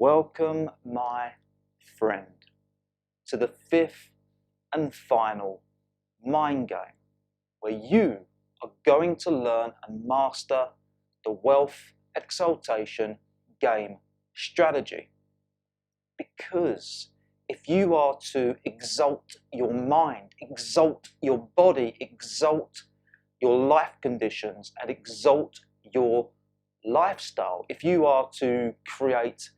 Welcome, my friend, to the fifth and final mind game, where you are going to learn and master the wealth exaltation game strategy. Because if you are to exalt your mind, exalt your body, exalt your life conditions, and exalt your lifestyle, if you are to create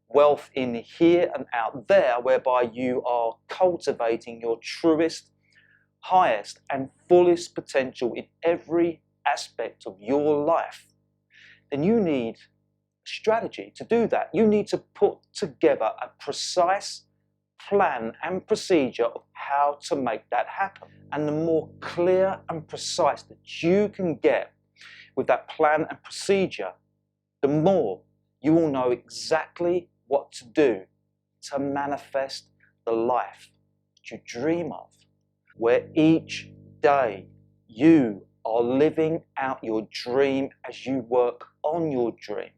wealth in here and out there, whereby you are cultivating your truest, highest and fullest potential in every aspect of your life, then you need a strategy to do that. You need to put together a precise plan and procedure of how to make that happen. And the more clear and precise that you can get with that plan and procedure, the more you will know exactly what to do to manifest the life that you dream of, where each day you are living out your dream as you work on your dream.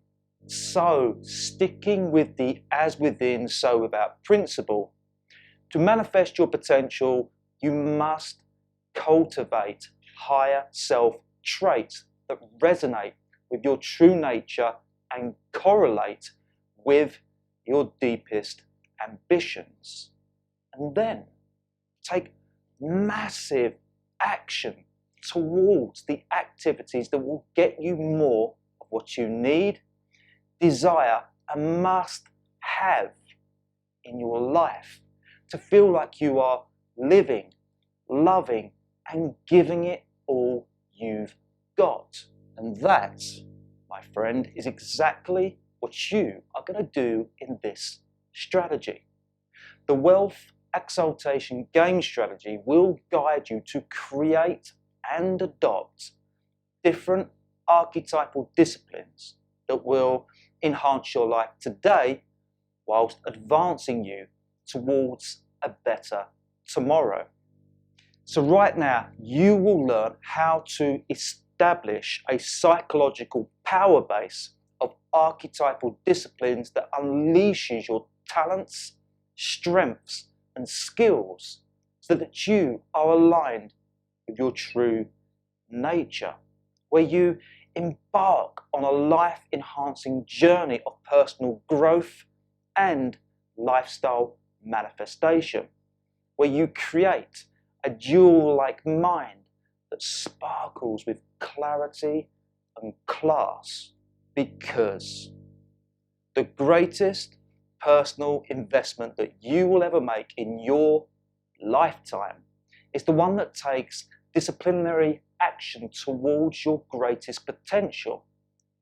So, sticking with the as within, so without principle, to manifest your potential, you must cultivate higher self traits that resonate with your true nature and correlate with your deepest ambitions. And then take massive action towards the activities that will get you more of what you need, desire, and must have in your life to feel like you are living, loving, and giving it all you've got. And that, my friend, is exactly what you are going to do in this strategy. The wealth exaltation game strategy will guide you to create and adopt different archetypal disciplines that will enhance your life today whilst advancing you towards a better tomorrow. So right now, you will learn how to establish a psychological power base of archetypal disciplines that unleashes your talents, strengths, and skills so that you are aligned with your true nature, where you embark on a life-enhancing journey of personal growth and lifestyle manifestation, where you create a jewel-like mind that sparkles with clarity and class. Because the greatest personal investment that you will ever make in your lifetime is the one that takes disciplinary action towards your greatest potential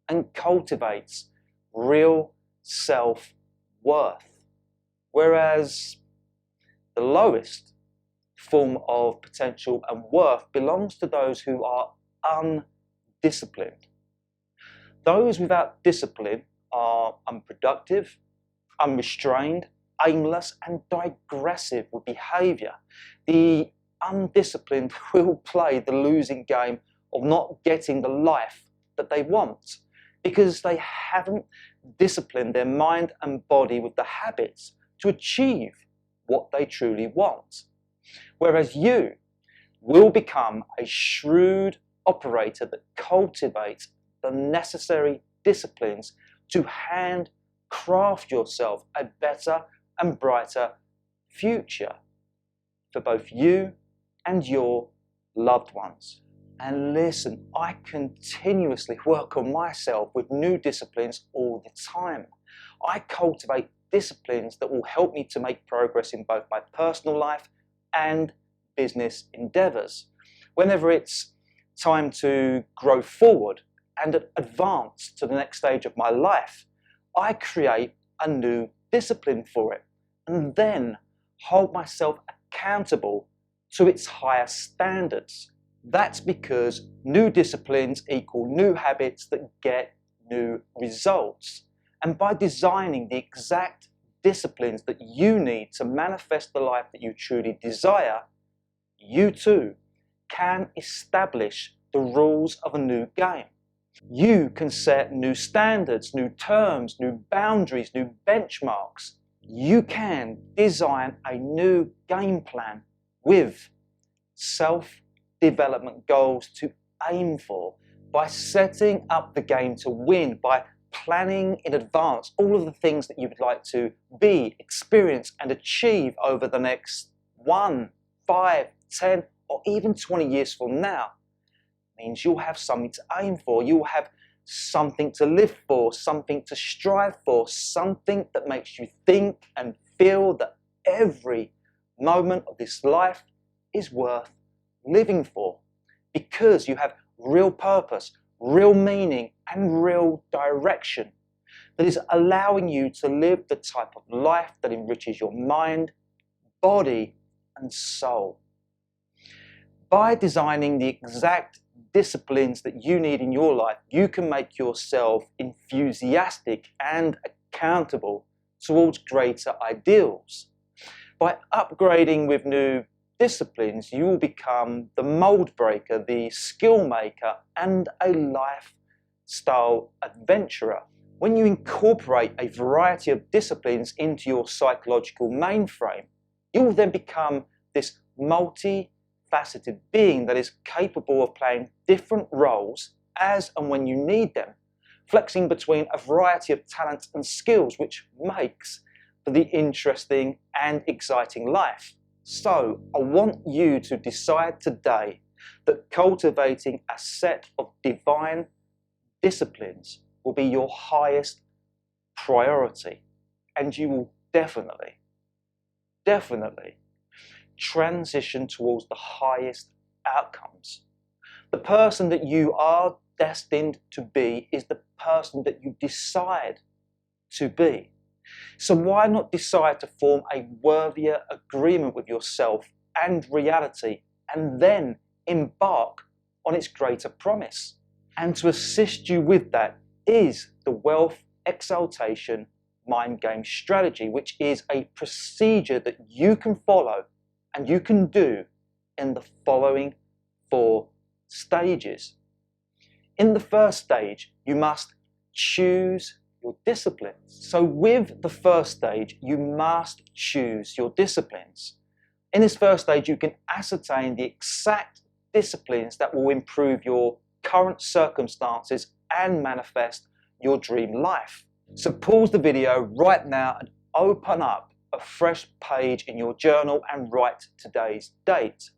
and cultivates real self-worth. Whereas the lowest form of potential and worth belongs to those who are undisciplined. Those without discipline are unproductive, unrestrained, aimless, and digressive with behaviour. The undisciplined will play the losing game of not getting the life that they want because they haven't disciplined their mind and body with the habits to achieve what they truly want. Whereas you will become a shrewd operator that cultivates the necessary disciplines to handcraft yourself a better and brighter future for both you and your loved ones. And listen, I continuously work on myself with new disciplines all the time. I cultivate disciplines that will help me to make progress in both my personal life and business endeavors. Whenever it's time to grow forward and advance to the next stage of my life, I create a new discipline for it and then hold myself accountable to its higher standards. That's because new disciplines equal new habits that get new results. And by designing the exact disciplines that you need to manifest the life that you truly desire, you too can establish the rules of a new game. You can set new standards, new terms, new boundaries, new benchmarks. You can design a new game plan with self-development goals to aim for by setting up the game to win, by planning in advance all of the things that you would like to be, experience, and achieve over the next 1, 5, 10, or even 20 years from now. Means you'll have something to aim for, you'll have something to live for, something to strive for, something that makes you think and feel that every moment of this life is worth living for, because you have real purpose, real meaning, and real direction that is allowing you to live the type of life that enriches your mind, body, and soul. By designing the exact disciplines that you need in your life, you can make yourself enthusiastic and accountable towards greater ideals. By upgrading with new disciplines, you will become the mold breaker, the skill maker, and a lifestyle adventurer. When you incorporate a variety of disciplines into your psychological mainframe, you will then become this multi-faceted being that is capable of playing different roles as and when you need them, flexing between a variety of talents and skills, which makes for the interesting and exciting life. So I want you to decide today that cultivating a set of divine disciplines will be your highest priority, and you will definitely transition towards the highest outcomes. The person that you are destined to be is the person that you decide to be. So why not decide to form a worthier agreement with yourself and reality, and then embark on its greater promise? And to assist you with that is the Wealth Exaltation Mind Game Strategy, which is a procedure that you can follow and you can do in the following 4 stages. In the first stage, you must choose your disciplines. So with the first stage, you must choose your disciplines. In this first stage, you can ascertain the exact disciplines that will improve your current circumstances and manifest your dream life. So pause the video right now and open up a fresh page in your journal and write today's date,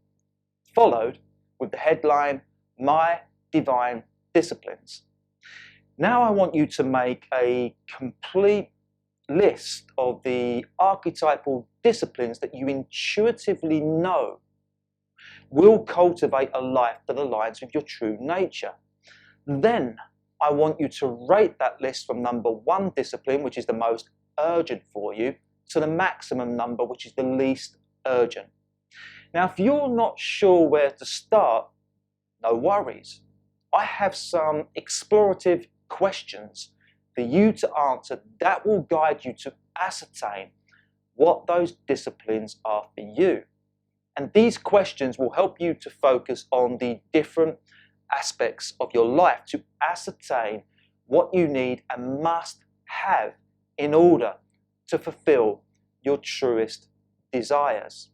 followed with the headline, My Divine Disciplines. Now I want you to make a complete list of the archetypal disciplines that you intuitively know will cultivate a life that aligns with your true nature. Then I want you to rate that list from number 1 discipline, which is the most urgent for you, to the maximum number, which is the least urgent. Now, if you're not sure where to start, no worries. I have some explorative questions for you to answer that will guide you to ascertain what those disciplines are for you. And these questions will help you to focus on the different aspects of your life to ascertain what you need and must have in order to fulfill your truest desires.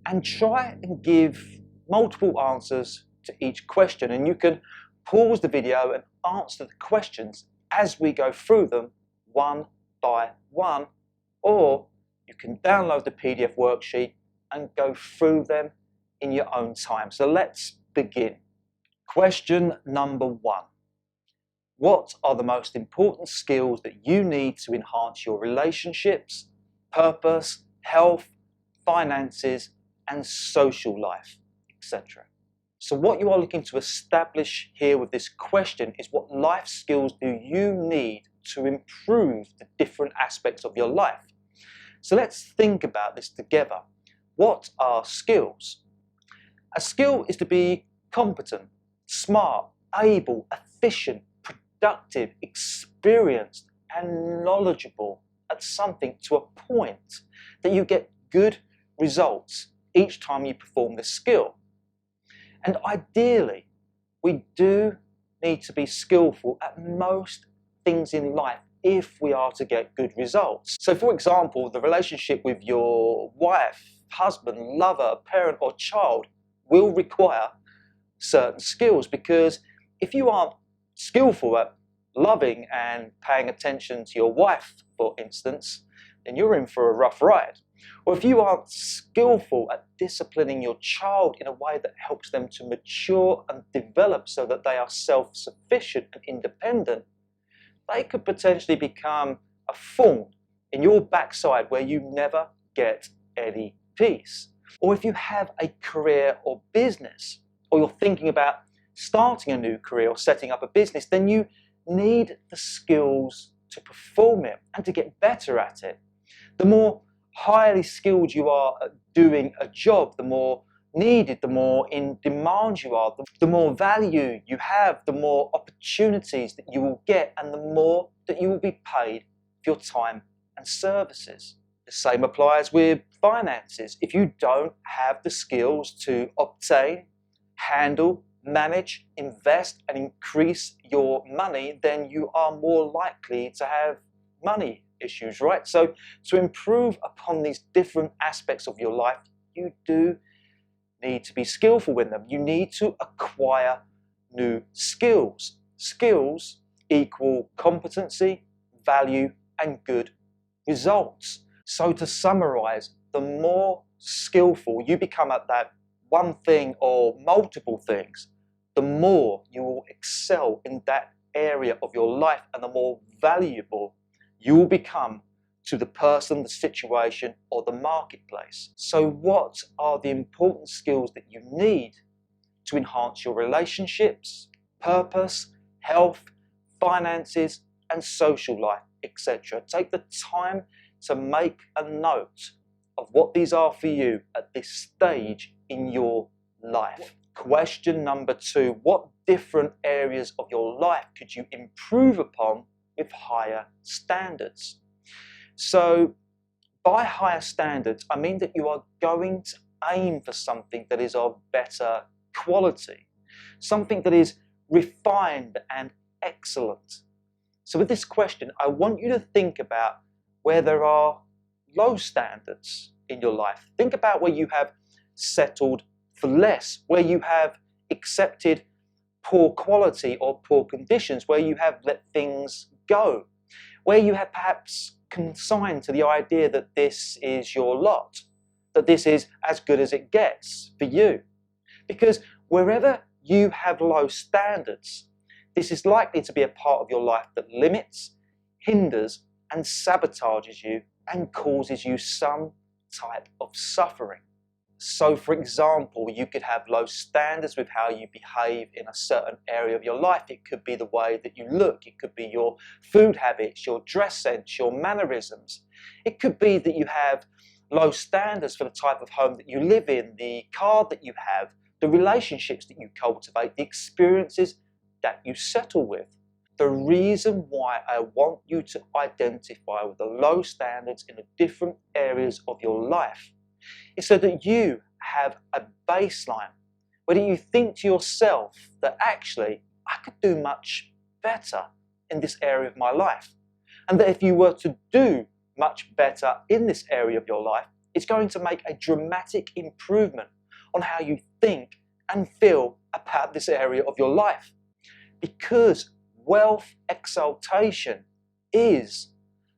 And try and give multiple answers to each question, and you can pause the video and answer the questions as we go through them one by one, or you can download the PDF worksheet and go through them in your own time. So let's begin. Question number 1. What are the most important skills that you need to enhance your relationships, purpose, health, finances, and social life, etc.? So what you are looking to establish here with this question is what life skills do you need to improve the different aspects of your life? So let's think about this together. What are skills? A skill is to be competent, smart, able, efficient, productive, experienced, and knowledgeable at something to a point that you get good results each time you perform this skill. And ideally, we do need to be skillful at most things in life if we are to get good results. So for example, the relationship with your wife, husband, lover, parent or child will require certain skills, because if you aren't skillful at loving and paying attention to your wife, for instance, then you're in for a rough ride. Or if you aren't skillful at disciplining your child in a way that helps them to mature and develop so that they are self-sufficient and independent, they could potentially become a thorn in your backside where you never get any peace. Or if you have a career or business, or you're thinking about starting a new career or setting up a business, then you need the skills to perform it and to get better at it. The more highly skilled you are at doing a job, the more needed, the more in demand you are, the more value you have, the more opportunities that you will get, and the more that you will be paid for your time and services. The same applies with finances. If you don't have the skills to obtain, handle, manage, invest and increase your money, then you are more likely to have money issues, right? So to improve upon these different aspects of your life, you do need to be skillful in them. You need to acquire new skills. Skills equal competency, value and good results. So to summarize, the more skillful you become at that one thing or multiple things, the more you will excel in that area of your life and the more valuable you will become to the person, the situation or the marketplace. So what are the important skills that you need to enhance your relationships, purpose, health, finances and social life, etc.? Take the time to make a note of what these are for you at this stage in your life. Question number 2, what different areas of your life could you improve upon with higher standards? So by higher standards, I mean that you are going to aim for something that is of better quality, something that is refined and excellent. So with this question, I want you to think about where there are low standards in your life. Think about where you have settled for less, where you have accepted poor quality or poor conditions, where you have let things go, where you have perhaps consigned to the idea that this is your lot, that this is as good as it gets for you. Because wherever you have low standards, this is likely to be a part of your life that limits, hinders and sabotages you and causes you some type of suffering. So for example, you could have low standards with how you behave in a certain area of your life. It could be the way that you look, it could be your food habits, your dress sense, your mannerisms. It could be that you have low standards for the type of home that you live in, the car that you have, the relationships that you cultivate, the experiences that you settle with. The reason why I want you to identify with the low standards in the different areas of your life is so that you have a baseline where you think to yourself that actually I could do much better in this area of my life, and that if you were to do much better in this area of your life, it's going to make a dramatic improvement on how you think and feel about this area of your life. Because wealth exaltation is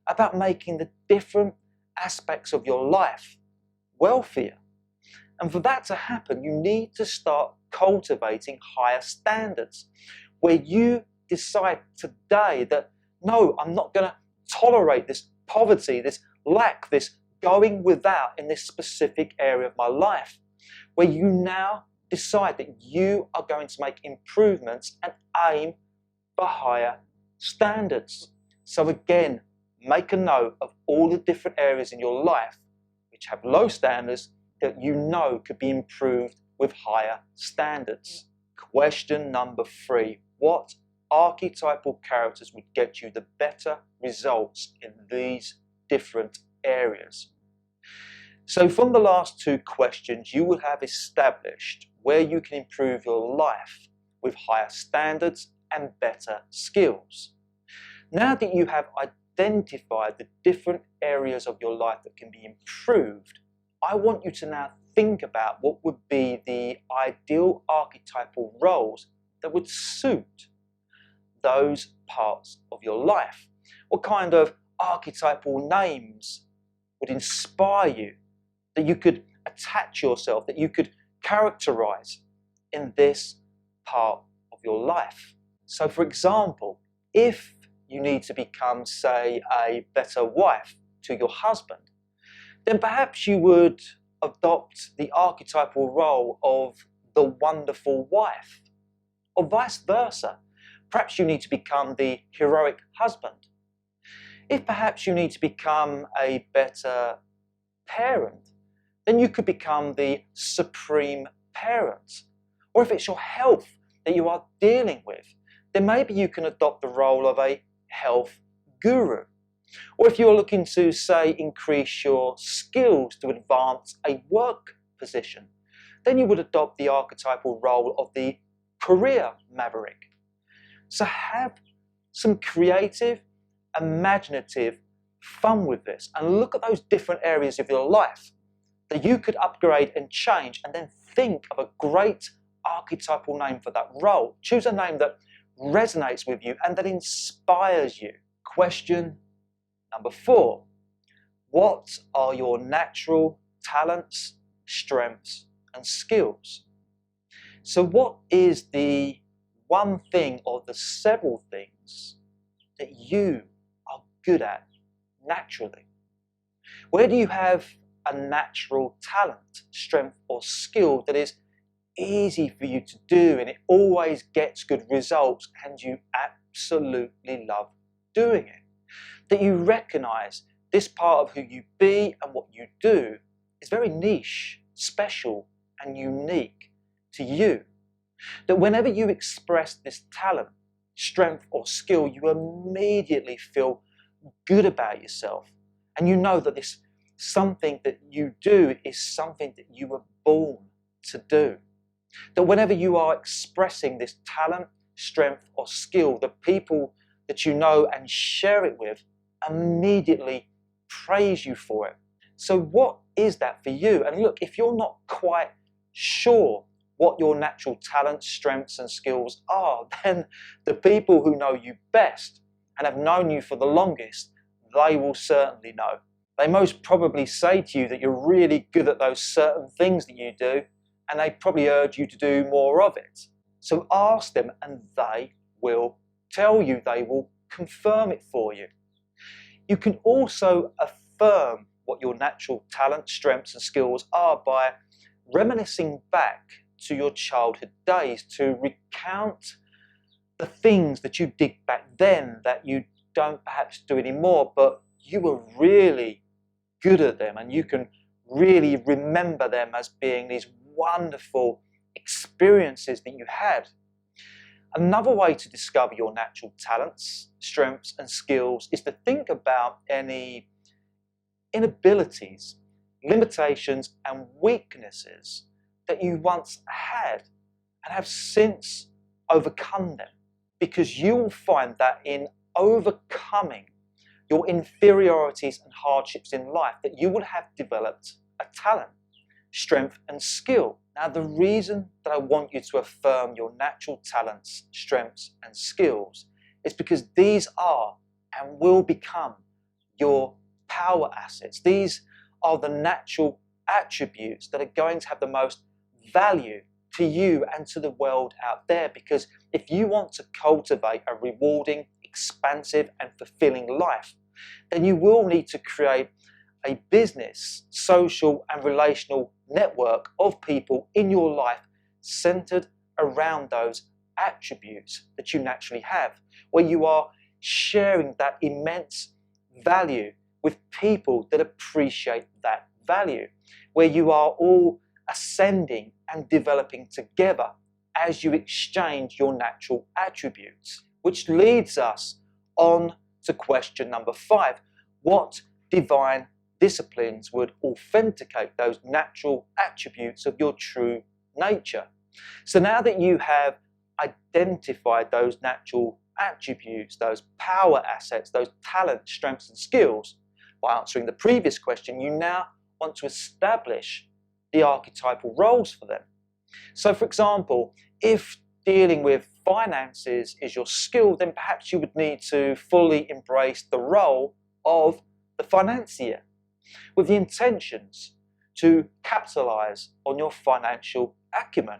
about making the different aspects of your life wealthier. And for that to happen, you need to start cultivating higher standards, where you decide today that, no, I'm not going to tolerate this poverty, this lack, this going without in this specific area of my life, where you now decide that you are going to make improvements and aim for higher standards. So again, make a note of all the different areas in your life which have low standards that you know could be improved with higher standards. Question number 3, what archetypal characters would get you the better results in these different areas? So from the last 2 questions, you will have established where you can improve your life with higher standards and better skills. Now that you have identified the different areas of your life that can be improved, I want you to now think about what would be the ideal archetypal roles that would suit those parts of your life. What kind of archetypal names would inspire you, that you could attach yourself, that you could characterize in this part of your life? So for example, if you need to become, say, a better wife to your husband, then perhaps you would adopt the archetypal role of the wonderful wife, or vice versa. Perhaps you need to become the heroic husband. If perhaps you need to become a better parent, then you could become the supreme parent. Or if it's your health that you are dealing with, then maybe you can adopt the role of a health guru. Or if you're looking to, say, increase your skills to advance a work position, then you would adopt the archetypal role of the career maverick. So have some creative, imaginative fun with this, and look at those different areas of your life that you could upgrade and change, and then think of a great archetypal name for that role. Choose a name that resonates with you and that inspires you. Question number 4. What are your natural talents, strengths, and skills? So what is the one thing or the several things that you are good at naturally? Where do you have a natural talent, strength, or skill that is easy for you to do and it always gets good results and you absolutely love doing it? That you recognize this part of who you be and what you do is very niche, special, and unique to you. That whenever you express this talent, strength, or skill, you immediately feel good about yourself. And you know that this something that you do is something that you were born to do. That whenever you are expressing this talent, strength, or skill, the people that you know and share it with immediately praise you for it. So what is that for you? And look, if you're not quite sure what your natural talents, strengths, and skills are, then the people who know you best and have known you for the longest, they will certainly know. They most probably say to you that you're really good at those certain things that you do, and they probably urge you to do more of it. So ask them and they will tell you, they will confirm it for you. You can also affirm what your natural talents, strengths, and skills are by reminiscing back to your childhood days, to recount the things that you did back then that you don't perhaps do anymore, but you were really good at them and you can really remember them as being these wonderful experiences that you had. Another way to discover your natural talents, strengths, and skills is to think about any inabilities, limitations, and weaknesses that you once had and have since overcome them. Because you will find that in overcoming your inferiorities and hardships in life, that you will have developed a talent, strength, and skill. Now, the reason that I want you to affirm your natural talents, strengths, and skills is because these are and will become your power assets. These are the natural attributes that are going to have the most value to you and to the world out there. Because if you want to cultivate a rewarding, expansive, and fulfilling life, then you will need to create a business, social, and relational network of people in your life centered around those attributes that you naturally have, where you are sharing that immense value with people that appreciate that value, where you are all ascending and developing together as you exchange your natural attributes. Which leads us on to question number 5. What divine disciplines would authenticate those natural attributes of your true nature? So now that you have identify those natural attributes, those power assets, those talents, strengths and skills, by answering the previous question, you now want to establish the archetypal roles for them. So for example, if dealing with finances is your skill, then perhaps you would need to fully embrace the role of the financier with the intentions to capitalize on your financial acumen.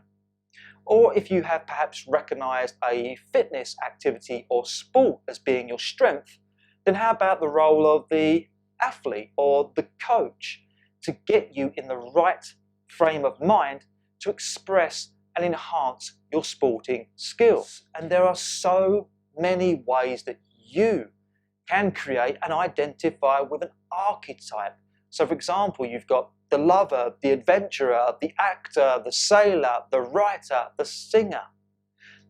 Or if you have perhaps recognized a fitness activity or sport as being your strength, then how about the role of the athlete or the coach to get you in the right frame of mind to express and enhance your sporting skills? And there are so many ways that you can create and identify with an archetype. So for example, you've got the lover, the adventurer, the actor, the sailor, the writer, the singer.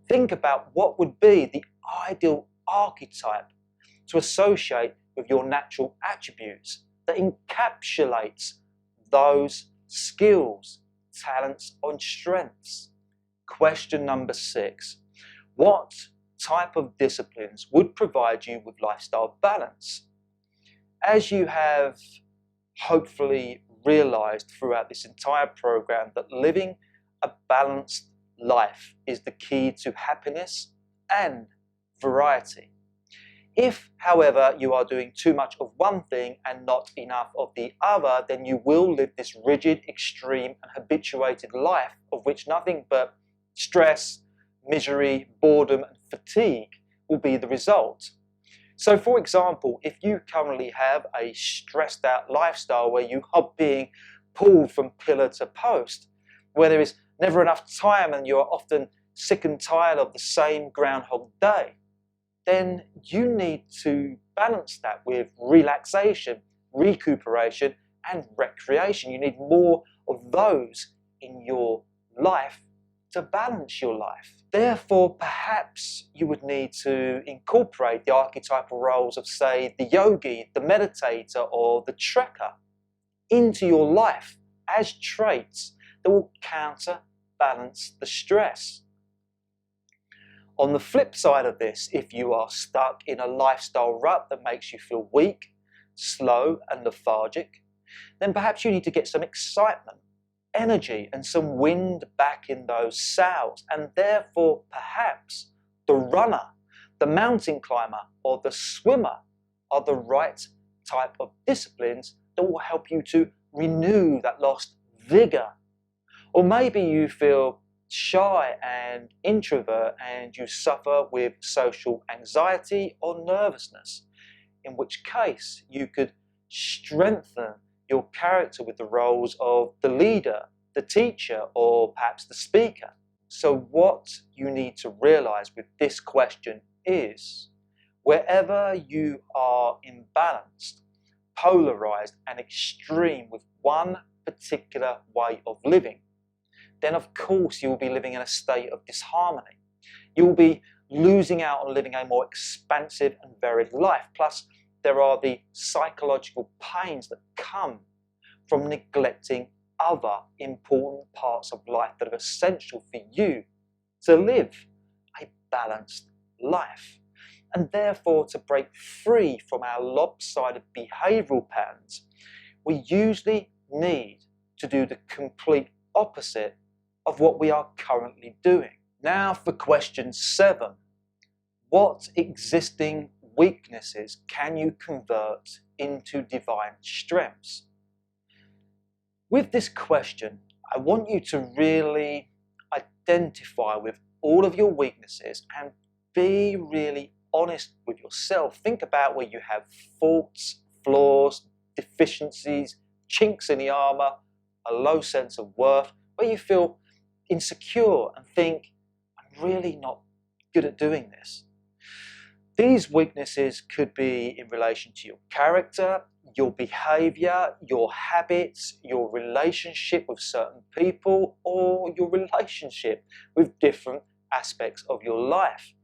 Think about what would be the ideal archetype to associate with your natural attributes that encapsulates those skills, talents, and strengths. Question number 6. What type of disciplines would provide you with lifestyle balance? As you have hopefully realized throughout this entire program, that living a balanced life is the key to happiness and variety. If, however, you are doing too much of one thing and not enough of the other, then you will live this rigid, extreme and habituated life of which nothing but stress, misery, boredom and fatigue will be the result. So for example, if you currently have a stressed out lifestyle where you are being pulled from pillar to post, where there is never enough time and you are often sick and tired of the same Groundhog Day, then you need to balance that with relaxation, recuperation and recreation. You need more of those in your life to balance your life. Therefore, perhaps you would need to incorporate the archetypal roles of, say, the yogi, the meditator, or the trekker into your life as traits that will counterbalance the stress. On the flip side of this, if you are stuck in a lifestyle rut that makes you feel weak, slow, and lethargic, then perhaps you need to get some excitement, energy and some wind back in those sails, and therefore perhaps the runner, the mountain climber or the swimmer are the right type of disciplines that will help you to renew that lost vigor. Or maybe you feel shy and introvert and you suffer with social anxiety or nervousness, in which case you could strengthen your character with the roles of the leader, the teacher, or perhaps the speaker. So what you need to realize with this question is, wherever you are imbalanced, polarized and extreme with one particular way of living, then of course you will be living in a state of disharmony. You will be losing out on living a more expansive and varied life. Plus, there are the psychological pains that come from neglecting other important parts of life that are essential for you to live a balanced life. And therefore, to break free from our lopsided behavioural patterns, we usually need to do the complete opposite of what we are currently doing. Now for question 7. What existing weaknesses can you convert into divine strengths? With this question, I want you to really identify with all of your weaknesses and be really honest with yourself. Think about where you have faults, flaws, deficiencies, chinks in the armour, a low sense of worth, where you feel insecure and think, I'm really not good at doing this. These weaknesses could be in relation to your character, your behavior, your habits, your relationship with certain people, or your relationship with different aspects of your life,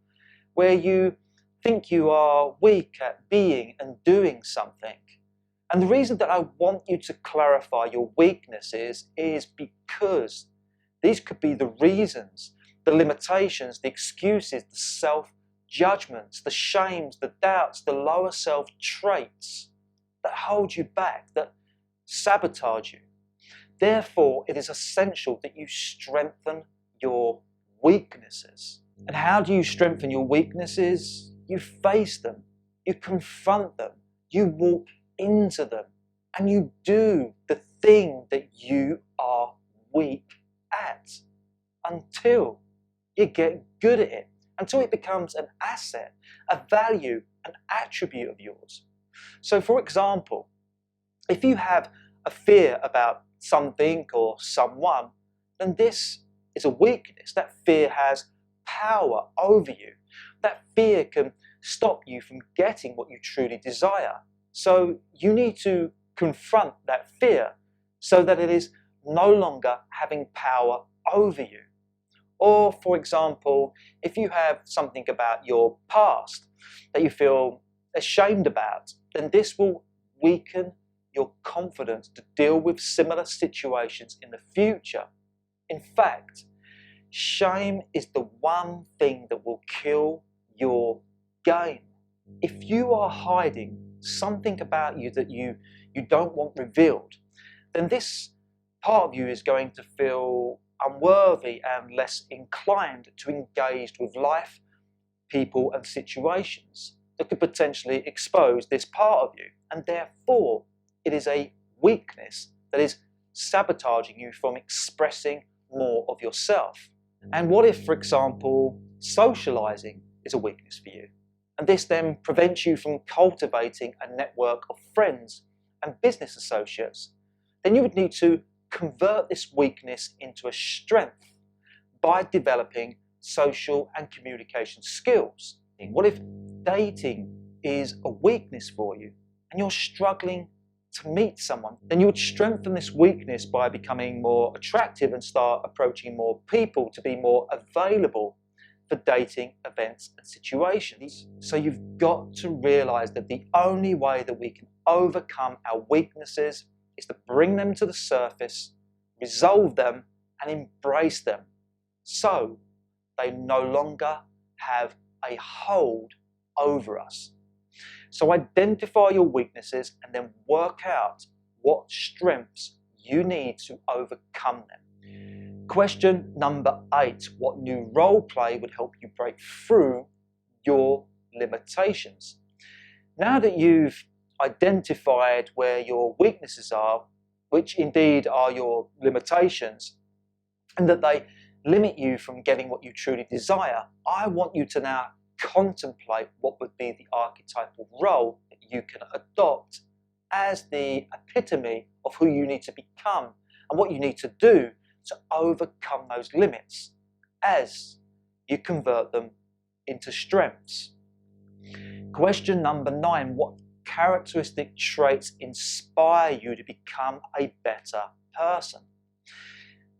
where you think you are weak at being and doing something. And the reason that I want you to clarify your weaknesses is because these could be the reasons the limitations, the excuses, the self-judgments, the shames, the doubts, the lower self traits that hold you back, that sabotage you. Therefore, it is essential that you strengthen your weaknesses. And how do you strengthen your weaknesses? You face them, you confront them, you walk into them, and you do the thing that you are weak at until you get good at it, until it becomes an asset, a value, an attribute of yours. So, for example, if you have a fear about something or someone, then this is a weakness. That fear has power over you. That fear can stop you from getting what you truly desire. So you need to confront that fear so that it is no longer having power over you. Or, for example, if you have something about your past that you feel ashamed about, then this will weaken your confidence to deal with similar situations in the future. In fact, shame is the one thing that will kill your game. If you are hiding something about you that you don't want revealed, then this part of you is going to feel unworthy and less inclined to engage with life, people and situations that could potentially expose this part of you. And therefore, it is a weakness that is sabotaging you from expressing more of yourself. And what if, for example, socializing is a weakness for you? And this then prevents you from cultivating a network of friends and business associates. Then you would need to convert this weakness into a strength by developing social and communication skills. What if dating is a weakness for you and you're struggling to meet someone? Then you would strengthen this weakness by becoming more attractive and start approaching more people to be more available for dating events and situations. So you've got to realize that the only way that we can overcome our weaknesses is to bring them to the surface, resolve them, and embrace them so they no longer have a hold over us. So identify your weaknesses and then work out what strengths you need to overcome them. Question number 8, what new role play would help you break through your limitations? Now that you've identified where your weaknesses are, which indeed are your limitations, and that they limit you from getting what you truly desire, I want you to now contemplate what would be the archetypal role that you can adopt as the epitome of who you need to become and what you need to do to overcome those limits as you convert them into strengths. Question number 9, what characteristic traits inspire you to become a better person?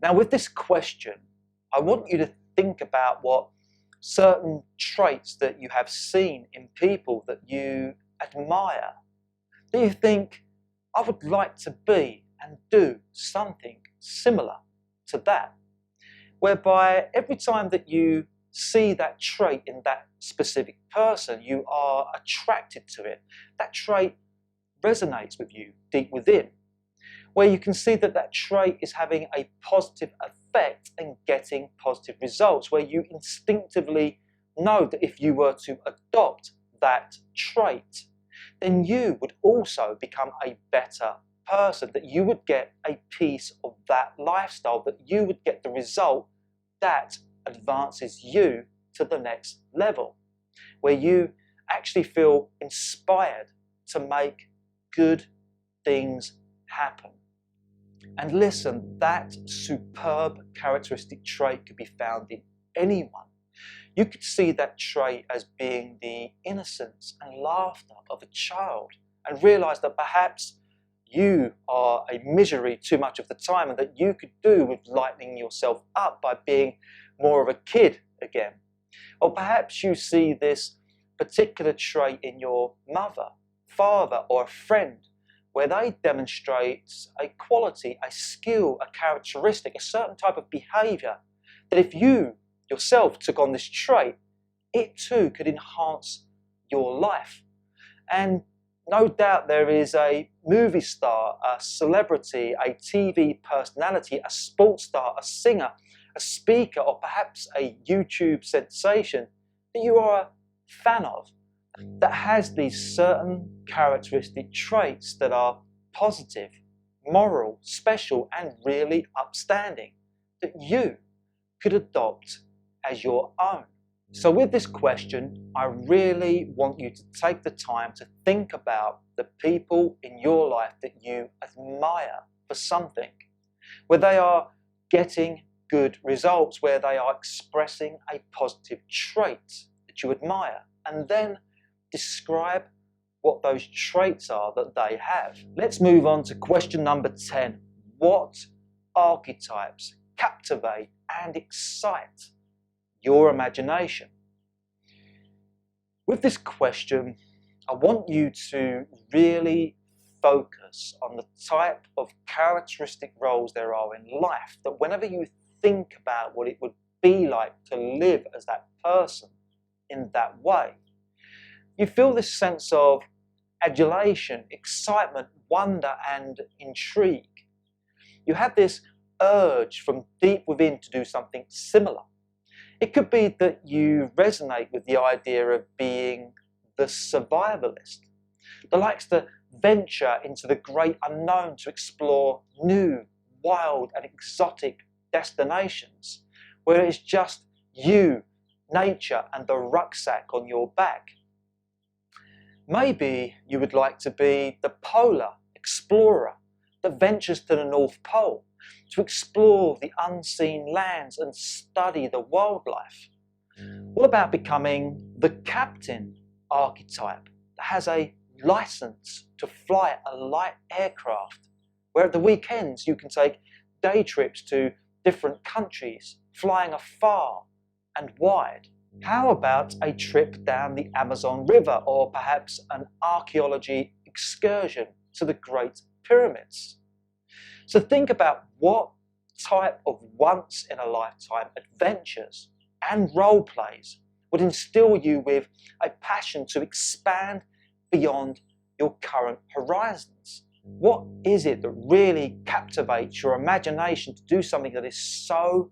Now, with this question, I want you to think about what certain traits that you have seen in people that you admire, that you think, I would like to be and do something similar to that, whereby every time that you see that trait in that specific person, you are attracted to it. That trait resonates with you deep within, where you can see that that trait is having a positive effect and getting positive results, where you instinctively know that if you were to adopt that trait, then you would also become a better person, that you would get a piece of that lifestyle, that you would get the result that advances you to the next level, where you actually feel inspired to make good things happen. And listen, that superb characteristic trait could be found in anyone. You could see that trait as being the innocence and laughter of a child and realize that perhaps you are a misery too much of the time and that you could do with lightening yourself up by being more of a kid again. Or perhaps you see this particular trait in your mother, father, or a friend, where they demonstrate a quality, a skill, a characteristic, a certain type of behavior that if you yourself took on this trait, it too could enhance your life. And no doubt there is a movie star, a celebrity, a TV personality, a sports star, a singer, a speaker, or perhaps a YouTube sensation that you are a fan of that has these certain characteristic traits that are positive, moral, special, and really upstanding that you could adopt as your own. So with this question, I really want you to take the time to think about the people in your life that you admire for something, where they are getting good results, where they are expressing a positive trait that you admire, and then describe what those traits are that they have. Let's move on to question number 10. What archetypes captivate and excite your imagination? With this question, I want you to really focus on the type of characteristic roles there are in life, that whenever you think about what it would be like to live as that person in that way, you feel this sense of adulation, excitement, wonder, and intrigue. You have this urge from deep within to do something similar. It could be that you resonate with the idea of being the survivalist, that likes to venture into the great unknown to explore new, wild, and exotic destinations, where it's just you, nature, and the rucksack on your back. Maybe you would like to be the polar explorer that ventures to the North Pole to explore the unseen lands and study the wildlife. What about becoming the captain archetype that has a license to fly a light aircraft, where at the weekends you can take day trips to different countries, flying afar and wide? How about a trip down the Amazon River, or perhaps an archaeology excursion to the Great Pyramids? So think about what type of once-in-a-lifetime adventures and role plays would instill you with a passion to expand beyond your current horizons. What is it that really captivates your imagination to do something that is so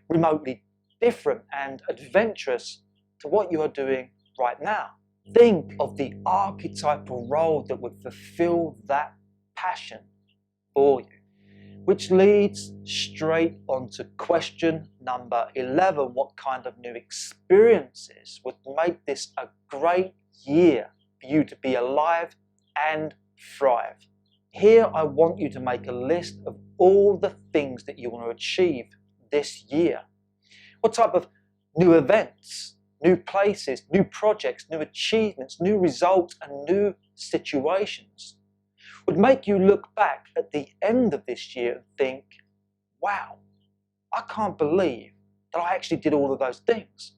remotely different and adventurous to what you are doing right now? Think of the archetypal role that would fulfill that passion for you. Which leads straight on to question number 11. What kind of new experiences would make this a great year for you to be alive and thrive? Here I want you to make a list of all the things that you want to achieve this year. What type of new events, new places, new projects, new achievements, new results, and new situations would make you look back at the end of this year and think, wow, I can't believe that I actually did all of those things.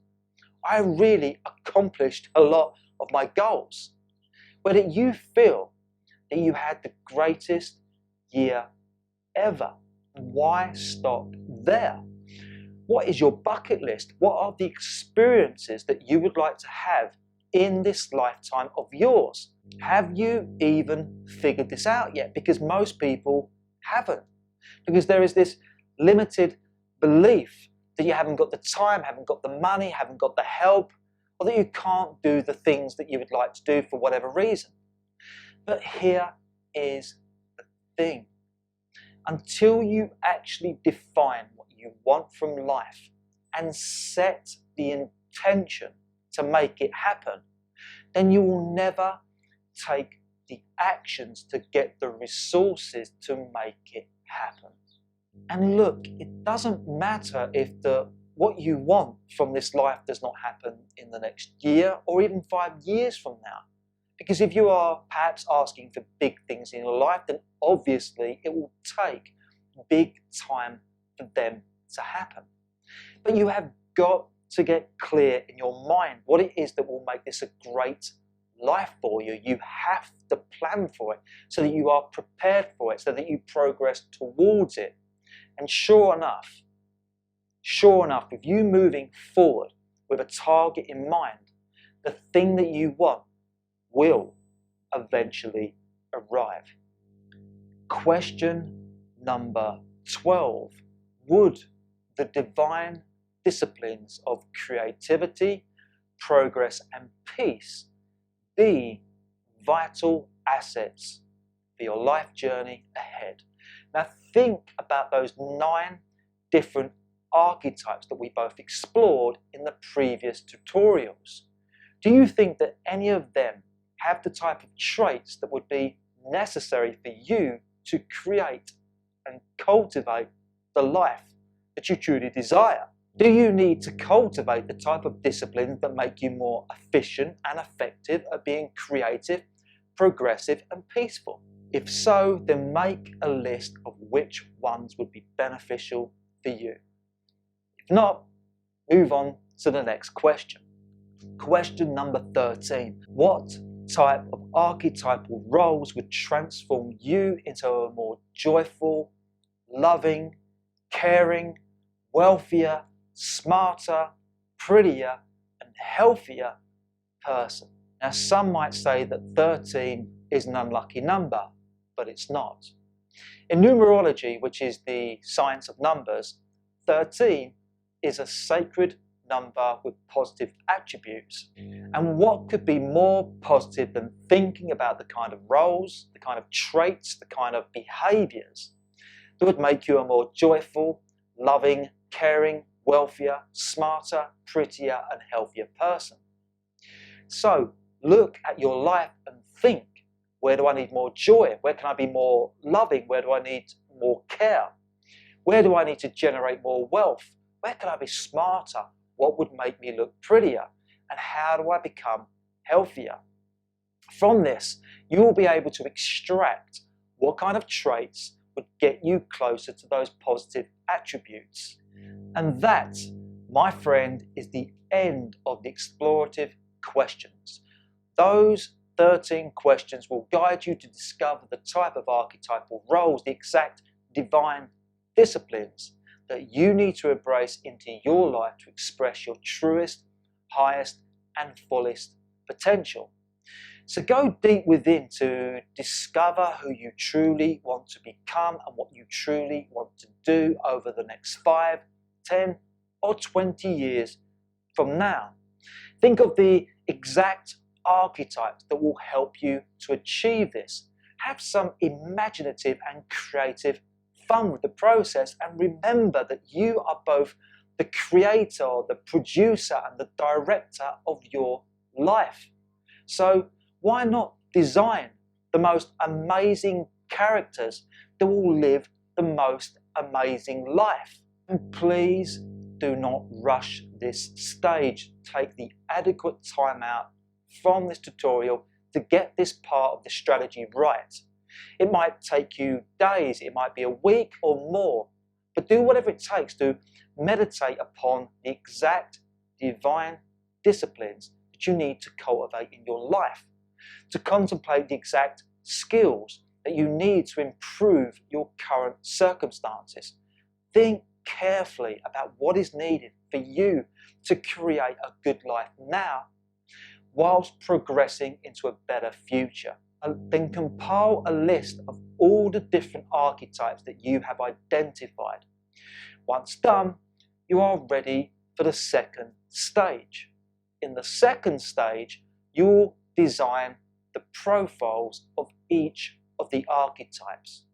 I really accomplished a lot of my goals. Where did you feel that you had the greatest year ever? Why stop there? What is your bucket list? What are the experiences that you would like to have in this lifetime of yours? Have you even figured this out yet? Because most people haven't. Because there is this limited belief that you haven't got the time, haven't got the money, haven't got the help, or that you can't do the things that you would like to do for whatever reason. But here is the thing. Until you actually define what you want from life and set the intention to make it happen, then you will never take the actions to get the resources to make it happen. And look, it doesn't matter if what you want from this life does not happen in the next year or even 5 years from now. Because if you are perhaps asking for big things in your life, then obviously it will take big time for them to happen. But you have got to get clear in your mind what it is that will make this a great life for you. You have to plan for it so that you are prepared for it, so that you progress towards it. And sure enough, sure enough, with you moving forward with a target in mind, the thing that you want will eventually arrive. Question number 12. Would the divine disciplines of creativity, progress, and peace be vital assets for your life journey ahead? Now think about those 9 different archetypes that we both explored in the previous tutorials. Do you think that any of them have the type of traits that would be necessary for you to create and cultivate the life that you truly desire? Do you need to cultivate the type of disciplines that make you more efficient and effective at being creative, progressive, and peaceful? If so, then make a list of which ones would be beneficial for you. If not, move on to the next question. Question number 13. What type of archetypal roles would transform you into a more joyful, loving, caring, wealthier, smarter, prettier, and healthier person? Now, some might say that 13 is an unlucky number, but it's not. In numerology, which is the science of numbers, 13 is a sacred number with positive attributes. And what could be more positive than thinking about the kind of roles, the kind of traits, the kind of behaviors that would make you a more joyful, loving, caring, wealthier, smarter, prettier, and healthier person? So look at your life and think, where do I need more joy? Where can I be more loving? Where do I need more care? Where do I need to generate more wealth? Where can I be smarter? What would make me look prettier? And how do I become healthier? From this, you will be able to extract what kind of traits would get you closer to those positive attributes. And that, my friend, is the end of the explorative questions. Those 13 questions will guide you to discover the type of archetypal roles, the exact divine disciplines that you need to embrace into your life to express your truest, highest, and fullest potential. So go deep within to discover who you truly want to become and what you truly want to do over the next 5, 10, or 20 years from now. Think of the exact archetypes that will help you to achieve this. Have some imaginative and creative fun with the process, and remember that you are both the creator, the producer, and the director of your life. So why not design the most amazing characters that will live the most amazing life? And please do not rush this stage. Take the adequate time out from this tutorial to get this part of the strategy right. It might take you days, it might be a week or more, but do whatever it takes to meditate upon the exact divine disciplines that you need to cultivate in your life, to contemplate the exact skills that you need to improve your current circumstances. Think carefully about what is needed for you to create a good life now, whilst progressing into a better future. And then compile a list of all the different archetypes that you have identified. Once done, you are ready for the second stage. In the second stage, you will design the profiles of each of the archetypes.